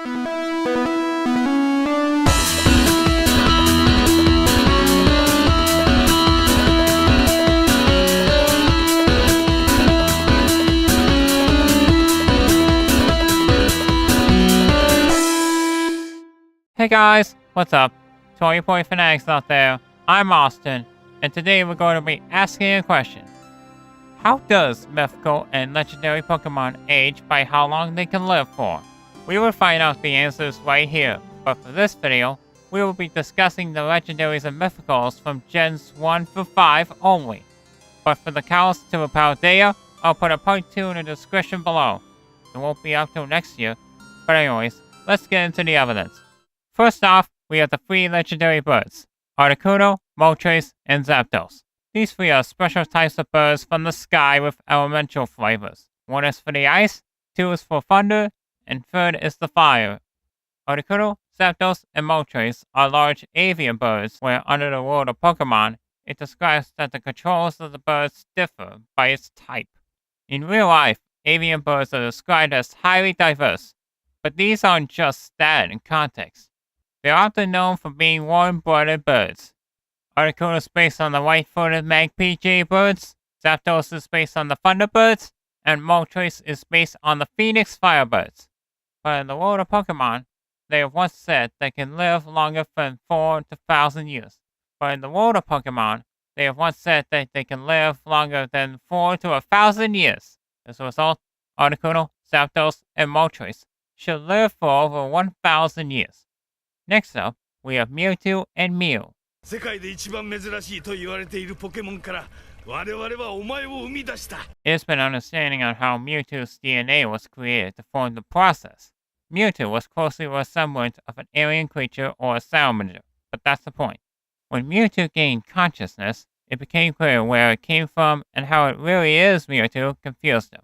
Hey guys, what's up? To all you boy fanatics out there, I'm Austin, and today we're going to be asking a question. How does mythical and legendary Pokemon age by how long they can live for? We will find out the answers right here, but for this video, we will be discussing the legendaries and mythicals from Gens 1 through 5 only. But for the cows to about there, I'll put a part 2 in the description below. It won't be up till next year, but anyways, let's get into the evidence. First off, we have the 3 legendary birds, Articuno, Moltres, and Zapdos. These 3 are special types of birds from the sky with elemental flavors. 1 is for the ice, 2 is for thunder, and 3rd is the fire. Articuno, Zapdos, and Moltres are large avian birds where under the world of Pokemon, it describes that the controls of the birds differ by its type. In real life, avian birds are described as highly diverse, but these aren't just stat in context. They're often known for being warm-blooded birds. Articuno is based on the white-footed magpie jaybirds, Zapdos is based on the thunderbirds, and Moltres is based on the phoenix firebirds. But in the world of Pokemon, they have once said they can live longer than 4 to 1,000 years. But in the world of Pokemon, they have once said that they can live longer than 4 to 1,000 years. As a result, Articuno, Zapdos, and Moltres should live for over 1,000 years. Next up, we have Mewtwo and Mew. It has been understanding on how Mewtwo's DNA was created to form the process. Mewtwo was closely resemblant of an alien creature or a salamander, but that's the point. When Mewtwo gained consciousness, it became clear where it came from and how it really is Mewtwo confused him.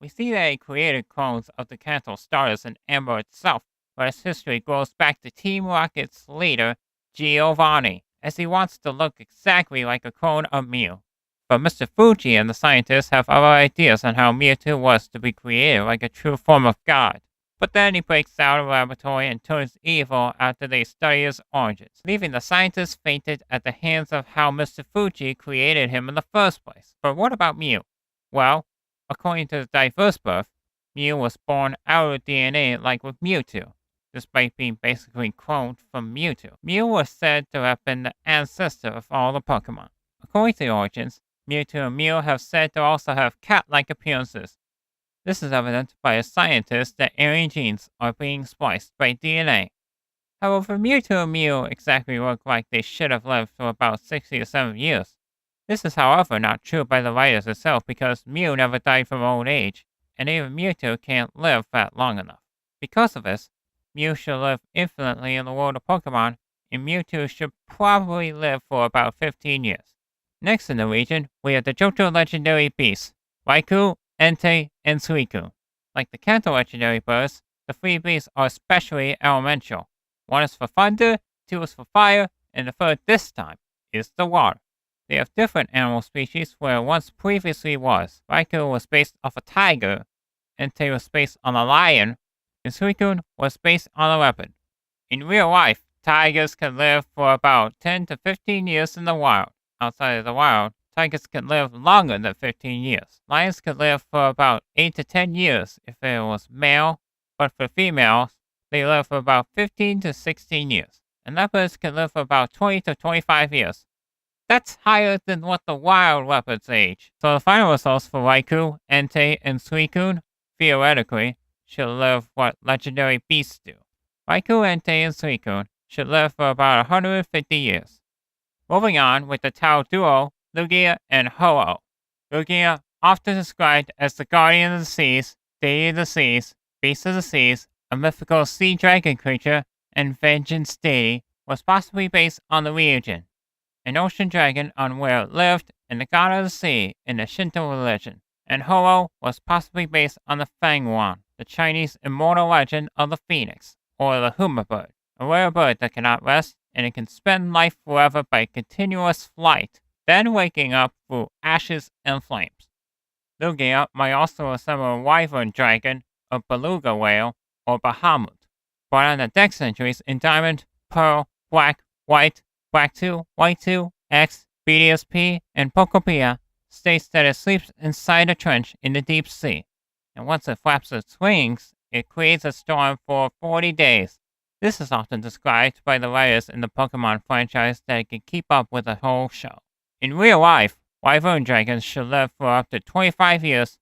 We see that he created clones of the Kanto starters in Amber itself, but its history goes back to Team Rocket's leader, Giovanni, as he wants to look exactly like a clone of Mew. But Mr. Fuji and the scientists have other ideas on how Mewtwo was to be created like a true form of God. But then he breaks out of the laboratory and turns evil after they study his origins, leaving the scientists fainted at the hands of how Mr. Fuji created him in the first place. But what about Mew? Well, according to the diverse birth, Mew was born out of DNA like with Mewtwo, despite being basically cloned from Mewtwo. Mew was said to have been the ancestor of all the Pokemon. According to the origins, Mewtwo and Mew have said to also have cat-like appearances. This is evident by a scientist that alien genes are being spliced by DNA. However, Mewtwo and Mew exactly look like they should have lived for about 60 to 70 years. This is however not true by the writers itself because Mew never died from old age, and even Mewtwo can't live that long enough. Because of this, Mew should live infinitely in the world of Pokemon, and Mewtwo should probably live for about 15 years. Next in the region, we have the Johto legendary beasts, Raikou, Entei, and Suicune. Like the Kanto legendary birds, the 3 beasts are especially elemental. 1 is for thunder, 2 is for fire, and the 3rd this time is the water. They have different animal species where once previously was. Raikou was based off a tiger, Entei was based on a lion, and Suicune was based on a leopard. In real life, tigers can live for about 10 to 15 years in the wild. Outside of the wild, tigers can live longer than 15 years. Lions can live for about 8 to 10 years if it was male, but for females, they live for about 15 to 16 years. And leopards can live for about 20 to 25 years. That's higher than what the wild leopards age. So the final results for Raikou, Entei, and Suicune, theoretically, should live what legendary beasts do. Raikou, Entei, and Suicune should live for about 150 years. Moving on with the Tao duo, Lugia and Ho-Oh. Lugia, often described as the guardian of the seas, deity of the seas, beast of the seas, a mythical sea dragon creature, and vengeance deity, was possibly based on the Ryujin, an ocean dragon on where it lived, and the god of the sea in the Shinto religion. And Ho-Oh was possibly based on the Fangwon, the Chinese immortal legend of the phoenix, or the hummingbird, a rare bird that cannot rest, and it can spend life forever by continuous flight, then waking up through ashes and flames. Lugia might also resemble a wyvern dragon, a beluga whale, or Bahamut. But on the dex entries in Diamond, Pearl, Black, White, Black 2, White 2, X, BDSP, and Pokopia, states that it sleeps inside a trench in the deep sea, and once it flaps its wings, it creates a storm for 40 days. This is often described by the writers in the Pokemon franchise that it can keep up with the whole show. In real life, Wyvern dragons should live for up to 25 years.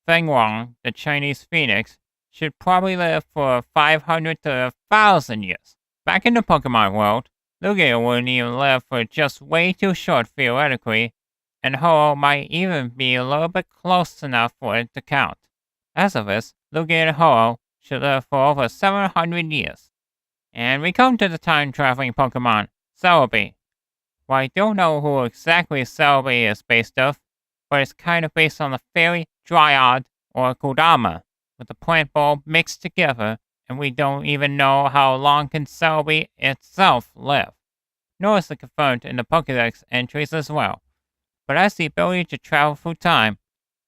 Feng Wang, the Chinese phoenix, should probably live for 500 to 1,000 years. Back in the Pokemon world, Lugia wouldn't even live for just way too short theoretically, and Ho might even be a little bit close enough for it to count. As of this, Lugia and Ho should live for over 700 years. And we come to the time-traveling Pokemon, Celebi. Well, I don't know who exactly Celebi is based off, but it's kind of based on the fairy, Dryad, or Kodama, with the plant bulb mixed together, and we don't even know how long can Celebi itself live. Nor is it confirmed in the Pokédex entries as well, but has the ability to travel through time,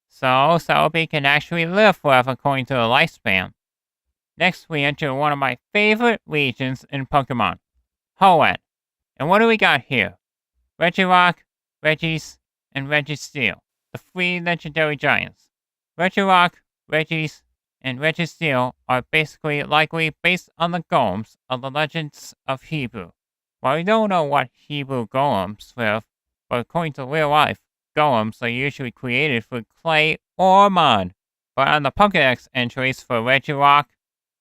so Celebi can actually live forever according to the lifespan. Next, we enter one of my favorite regions in Pokemon, Hoenn. And what do we got here? Regirock, Regis, and Registeel, the three legendary giants. Regirock, Regis, and Registeel are basically likely based on the golems of the legends of Hebrew. While we don't know what Hebrew golems live, but according to real life, golems are usually created with clay or mud. But on the Pokédex entries for Regirock,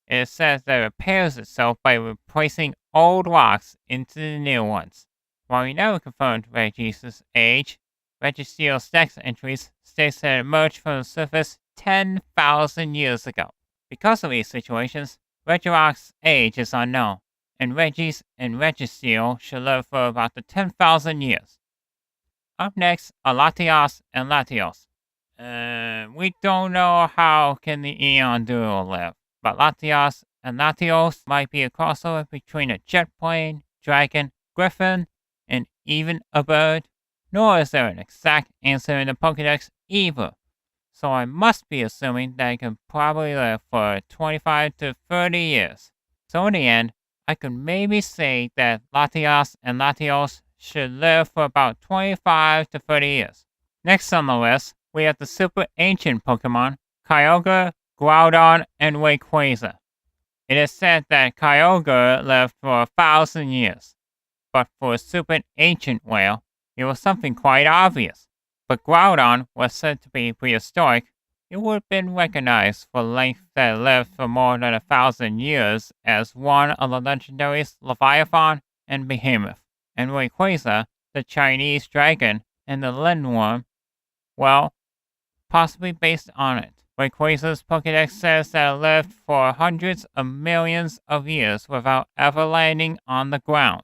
it says that it repairs itself by replacing old rocks into the new ones. While we never confirmed Regis' age, Registeel's dex entries states that it emerged from the surface 10,000 years ago. Because of these situations, Regirock's age is unknown, and Regis and Registeel should live for about 10,000 years. Up next are Latios and Latios. We don't know how can the Eon duo live, but Latios and Latios might be a crossover between a jet plane, dragon, griffin, and even a bird. Nor is there an exact answer in the Pokédex either, so I must be assuming that it can probably live for 25 to 30 years. So in the end, I could maybe say that Latios and Latios should live for about 25 to 30 years. Next on the list, we have the super ancient Pokemon, Kyogre, Groudon, and Rayquaza. It is said that Kyogre lived for 1,000 years, but for a super ancient whale, it was something quite obvious. But Groudon was said to be prehistoric. It would have been recognized for length that it lived for more than 1,000 years as one of the legendaries Leviathan and Behemoth. And Rayquaza, the Chinese dragon, and the Lindworm, well, possibly based on it. Rayquaza's Pokédex says that it lived for hundreds of millions of years without ever landing on the ground.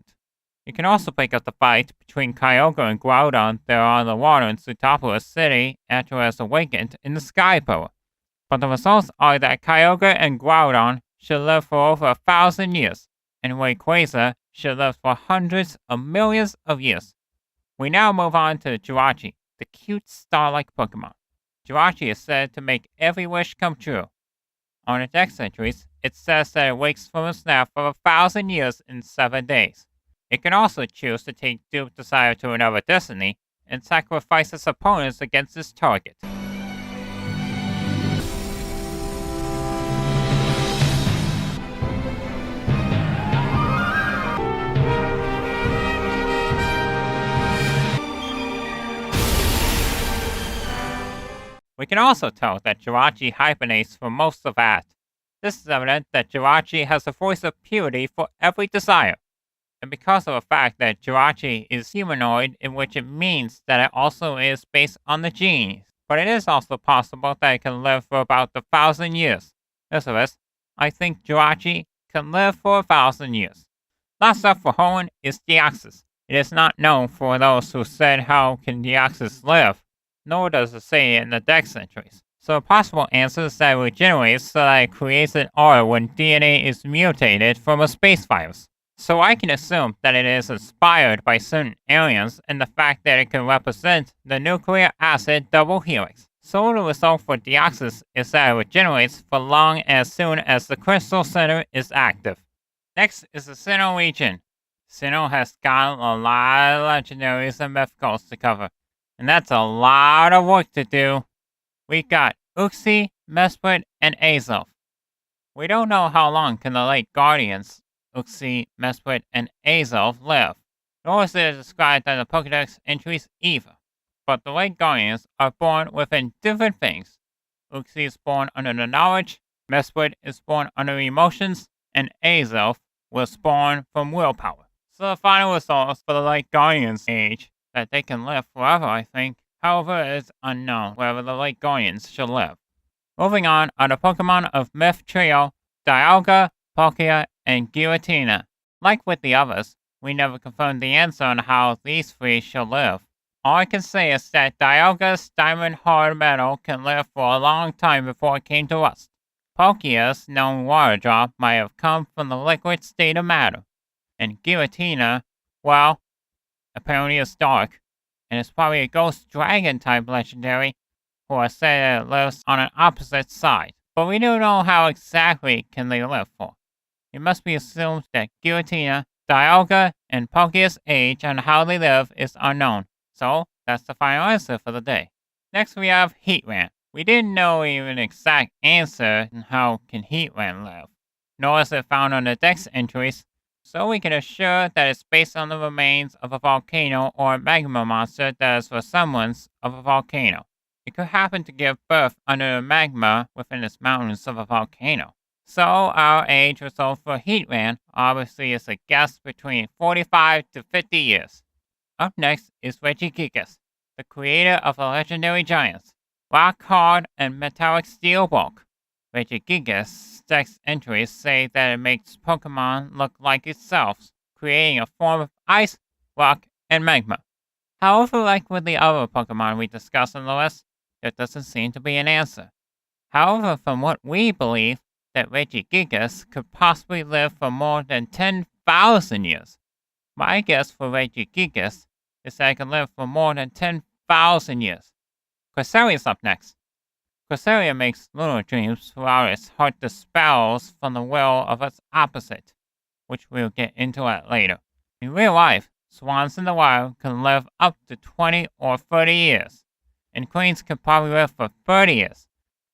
You can also break up the fight between Kyogre and Groudon that are on the water in Sootopolis City after it has awakened in the Sky Power. But the results are that Kyogre and Groudon should live for over 1,000 years, and Rayquaza should live for hundreds of millions of years. We now move on to Jirachi, the cute star-like Pokemon. Jirachi is said to make every wish come true. On its dex entries, it says that it wakes from its nap for 1,000 years in 7 days. It can also choose to take Duke Desire to another destiny and sacrifice its opponents against its target. We can also tell that Jirachi hibernates for most of that. This is evident that Jirachi has a voice of purity for every desire. And because of the fact that Jirachi is humanoid, in which it means that it also is based on the genies. But it is also possible that it can live for about 1,000 years. As of this, I think Jirachi can live for 1,000 years. Last up for Hoenn is Deoxys. It is not known for those who said how can Deoxys live, nor does it say it in the dex entries. So a possible answer is that it regenerates so that it creates an aura when DNA is mutated from a space virus. So I can assume that it is inspired by certain aliens and the fact that it can represent the nuclear acid double helix. So the result for Deoxys is that it regenerates for long as soon as the crystal center is active. Next is the Sinnoh region. Sinnoh has got a lot of legendaries and mythicals to cover, and that's a lot of work to do. We got Uxie, Mesprit, and Azelf. We don't know how long can the late guardians, Uxie, Mesprit, and Azelf live, nor is it described in the Pokédex entries either. But the late guardians are born within different things. Uxie is born under the knowledge, Mesprit is born under emotions, and Azelf was born from willpower. So the final results for the late guardians age that they can live forever, I think. However, it is unknown whether the late guardians shall live. Moving on are the Pokemon of Myth Trio, Dialga, Palkia, and Giratina. Like with the others, we never confirmed the answer on how these three shall live. All I can say is that Dialga's diamond hard metal can live for a long time before it came to rust. Palkia's known water drop might have come from the liquid state of matter. And Giratina, well, apparently it's dark, and it's probably a ghost dragon type legendary who are said that it lives on an opposite side. But we don't know how exactly can they live for. It must be assumed that Giratina, Dialga, and Palkia's age and how they live is unknown. So, that's the final answer for the day. Next we have Heatran. We didn't know even an exact answer on how can Heatran live, nor is it found on the Dex entries, so we can assure that it's based on the remains of a volcano or a magma monster that is the semblance of a volcano. It could happen to give birth under the magma within the mountains of a volcano. So our age result for Heatran obviously is a guess between 45 to 50 years. Up next is Regigigas, the creator of the legendary giants, Rock Hard and Metallic Steel Bulk. Regigigas' Dex entries say that it makes Pokemon look like itself, creating a form of ice, rock, and magma. However, like with the other Pokemon we discussed on the list, there doesn't seem to be an answer. However, from what we believe, that Regigigas could possibly live for more than 10,000 years. My guess for Regigigas is that it can live for more than 10,000 years. Cresselia is up next. Cresselia makes lunar dreams throughout its heart dispels from the will of its opposite, which we'll get into at later. In real life, swans in the wild can live up to 20 or 30 years, and queens can probably live for 30 years.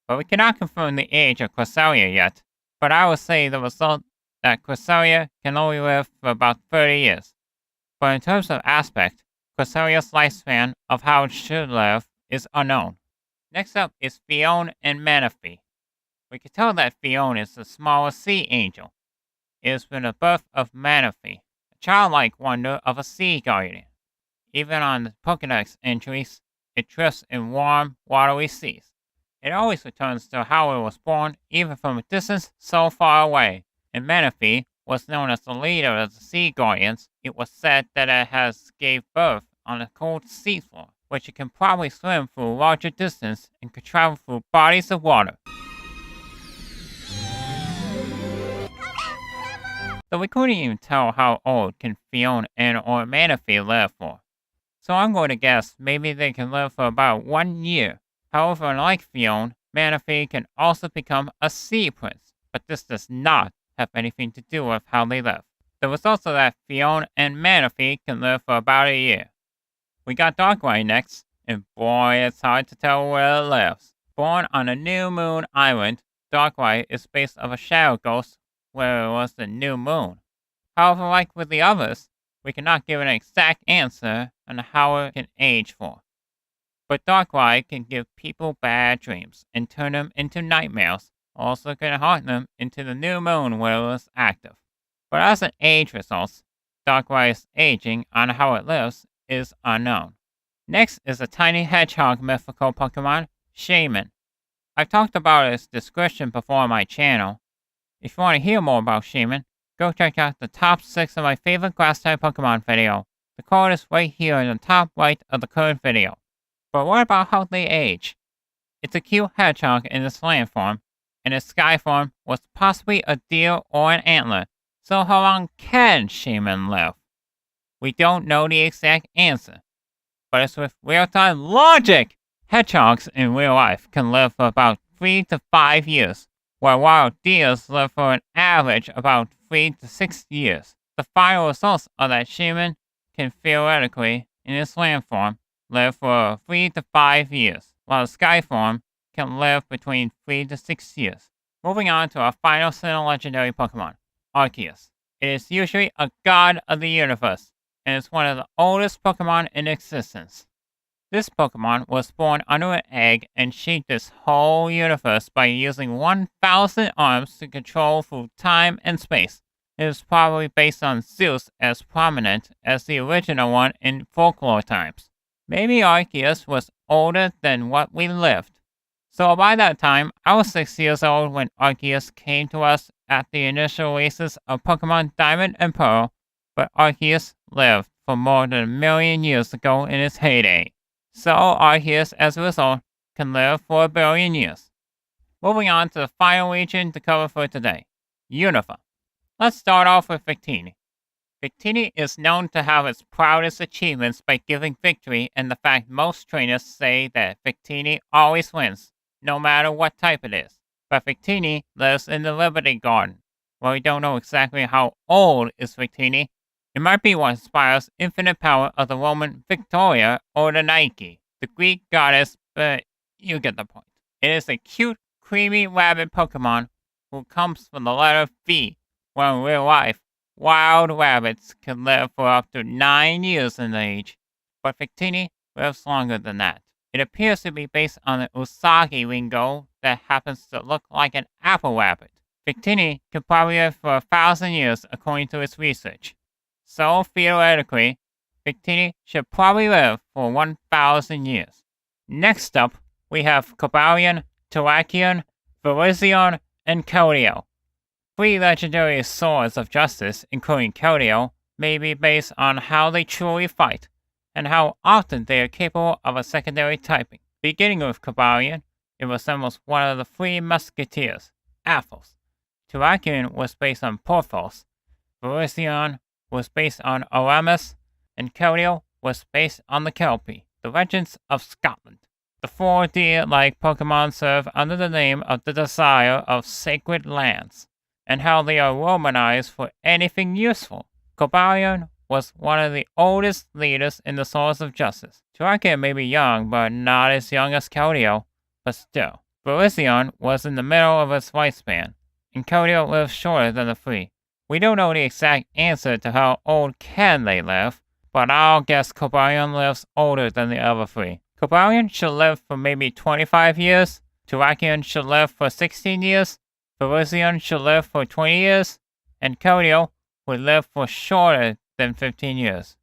But we cannot confirm the age of Cresselia yet, but I will say the result that Cresselia can only live for about 30 years. But in terms of aspect, Cresselia's lifespan of how it should live is unknown. Next up is Hoenn and Manaphy. We can tell that Hoenn is the smallest sea angel. It has been the birth of Manaphy, a childlike wonder of a sea guardian. Even on the Pokédex entries, it drifts in warm, watery seas. It always returns to how it was born, even from a distance so far away. And Manaphy was known as the leader of the Sea Guardians. It was said that it has gave birth on a cold seafloor, which it can probably swim through a larger distance and could travel through bodies of water. So we couldn't even tell how old can Hoenn and or Manaphy live for. So I'm going to guess maybe they can live for about 1 year. However, unlike Hoenn, Manaphy can also become a sea prince, but this does not have anything to do with how they live. The results are that Hoenn and Manaphy can live for about a year. We got Darkrai next, and boy, it's hard to tell where it lives. Born on a new moon island, Darkrai is based on a shadow ghost where it was the new moon. However, like with the others, we cannot give an exact answer on how it can age for. But Darkrai can give people bad dreams and turn them into nightmares, also can haunt them into the new moon where it was active. But as an age results, Darkrai's aging on how it lives is unknown. Next is a tiny hedgehog mythical Pokemon, Shaymin. I've talked about its description before on my channel. If you want to hear more about Shaymin, go check out the top 6 of my favorite grass-type Pokemon video. The card is right here in the top right of the current video. But what about how they age? It's a cute hedgehog in its land form, and its sky form was possibly a deer or an antler. So how long can Shaymin live? We don't know the exact answer, but it's with real-time logic! Hedgehogs in real life can live for about 3 to 5 years, where wild deers live for an average about 3 to 6 years. The final results are that Shaymin can theoretically, in its land form, live for 3 to 5 years, while the sky form can live between 3 to 6 years. Moving on to our final Sinnoh legendary Pokemon, Arceus. It is usually a god of the universe, and is one of the oldest Pokemon in existence. This Pokemon was born under an egg and shaped this whole universe by using 1,000 arms to control through time and space. It is probably based on Zeus as prominent as the original one in folklore times. Maybe Arceus was older than what we lived. So by that time, I was 6 years old when Arceus came to us at the initial releases of Pokemon Diamond and Pearl, but Arceus lived for more than 1,000,000 years ago in its heyday. So Arceus, as a result, can live for 1,000,000,000 years. Moving on to the final region to cover for today, Unova. Let's start off with Victini. Victini is known to have its proudest achievements by giving victory, and the fact most trainers say that Victini always wins, no matter what type it is. But Victini lives in the Liberty Garden. While we don't know exactly how old is Victini, it might be what inspires infinite power of the Roman Victoria or the Nike, the Greek goddess, but you get the point. It is a cute, creamy rabbit Pokemon who comes from the letter V, where in real life, wild rabbits can live for up to 9 years in age, but Victini lives longer than that. It appears to be based on an Usagi lingo that happens to look like an apple rabbit. Victini could probably live for 1,000 years according to its research. So, theoretically, Victini should probably live for 1,000 years. Next up, we have Cobalion, Terrakion, Virizion, and Keldeo. 3 legendary swords of justice, including Keldeo, may be based on how they truly fight, and how often they are capable of a secondary typing. Beginning with Cobalion, it resembles one of the 3 musketeers, Athos. Terrakion was based on Porthos. Virizion was based on Aramis, and Keldeo was based on the Kelpie, the legends of Scotland. The 4 deer-like Pokemon serve under the name of the Desire of Sacred Lands, and how they are Romanized for anything useful. Cobalion was one of the oldest leaders in the Swords of Justice. Terrakion may be young, but not as young as Keldeo, but still. Virizion was in the middle of its lifespan, and Keldeo lives shorter than the 3. We don't know the exact answer to how old can they live, but I'll guess Cobalion lives older than the other 3. Cobalion should live for maybe 25 years, Terrakion should live for 16 years, Virizion should live for 20 years, and Keldeo would live for shorter than 15 years.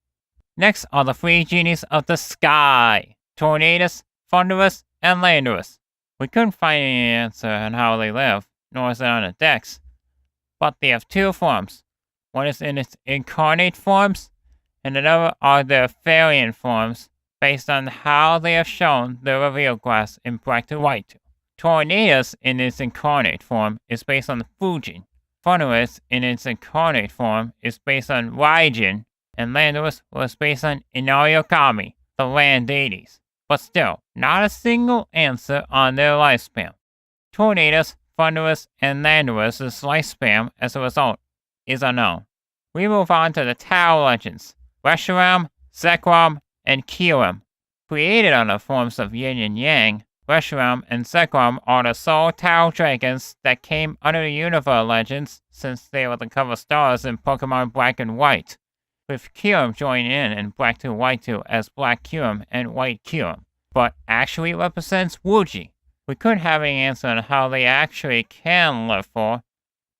Next are the 3 genies of the sky, Tornadus, Thunderous, and Landorus. We couldn't find any answer on how they live, nor is it on the decks, but they have 2 forms. One is in its incarnate forms, and another are their variant forms, based on how they have shown their reveal class in Black to White. Tornadus in its incarnate form is based on Fujin. Thunderous in its incarnate form is based on Raijin, and Landorus was based on Inariokami, the land deities. But still, not a single answer on their lifespan. Tornadus, Thunderous, and Landorus' lifespan as a result is unknown. We move on to the Tao legends, Reshiram, Zekrom, and Kyurem. Created under forms of yin and yang, Reshiram and Zekrom are the sole Tao dragons that came under the Unova legends since they were the cover stars in Pokemon Black and White, with Kyurem joining in Black to White 2 as Black Kyurem and White Kyurem, but actually represents Wuji. We couldn't have any answer on how they actually can live for,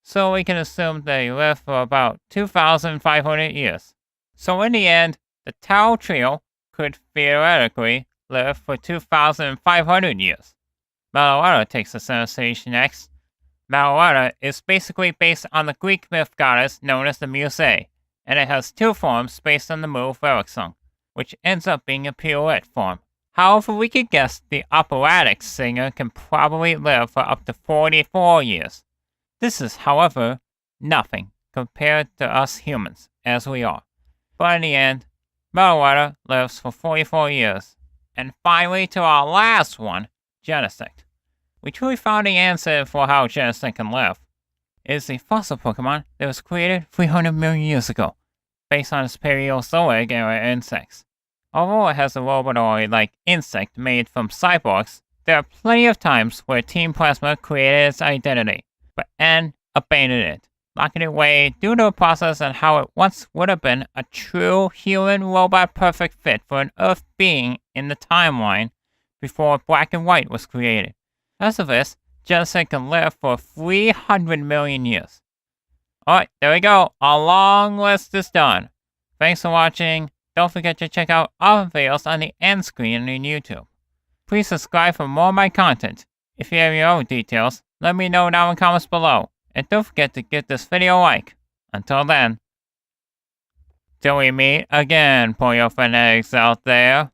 so we can assume they live for about 2,500 years. So in the end, the Tao trio could theoretically live for 2,500 years. Meloetta takes the center stage next. Meloetta is basically based on the Greek myth goddess known as the Muse, and it has 2 forms based on the move Ericsson, which ends up being a pirouette form. However, we could guess the operatic singer can probably live for up to 44 years. This is, however, nothing compared to us humans, as we are. But in the end, Meloetta lives for 44 years. And finally, to our last one, Genesect. We truly found the answer for how Genesect can live. It is a fossil Pokemon that was created 300 million years ago, based on its Paleozoic era insects. Although it has a robotoid-like insect made from cyborgs, there are plenty of times where Team Plasma created its identity, but N abandoned it, locking it away due to a process on how it once would have been a true human-robot perfect fit for an Earth being in the timeline before Black and White was created. As of this, Genesect can live for 300 million years. Alright, there we go. Our long list is done. Thanks for watching. Don't forget to check out other videos on the end screen on YouTube. Please subscribe for more of my content. If you have your own details, let me know down in the comments below. And don't forget to give this video a like. Until then, till we meet again, Poyo fanatics out there.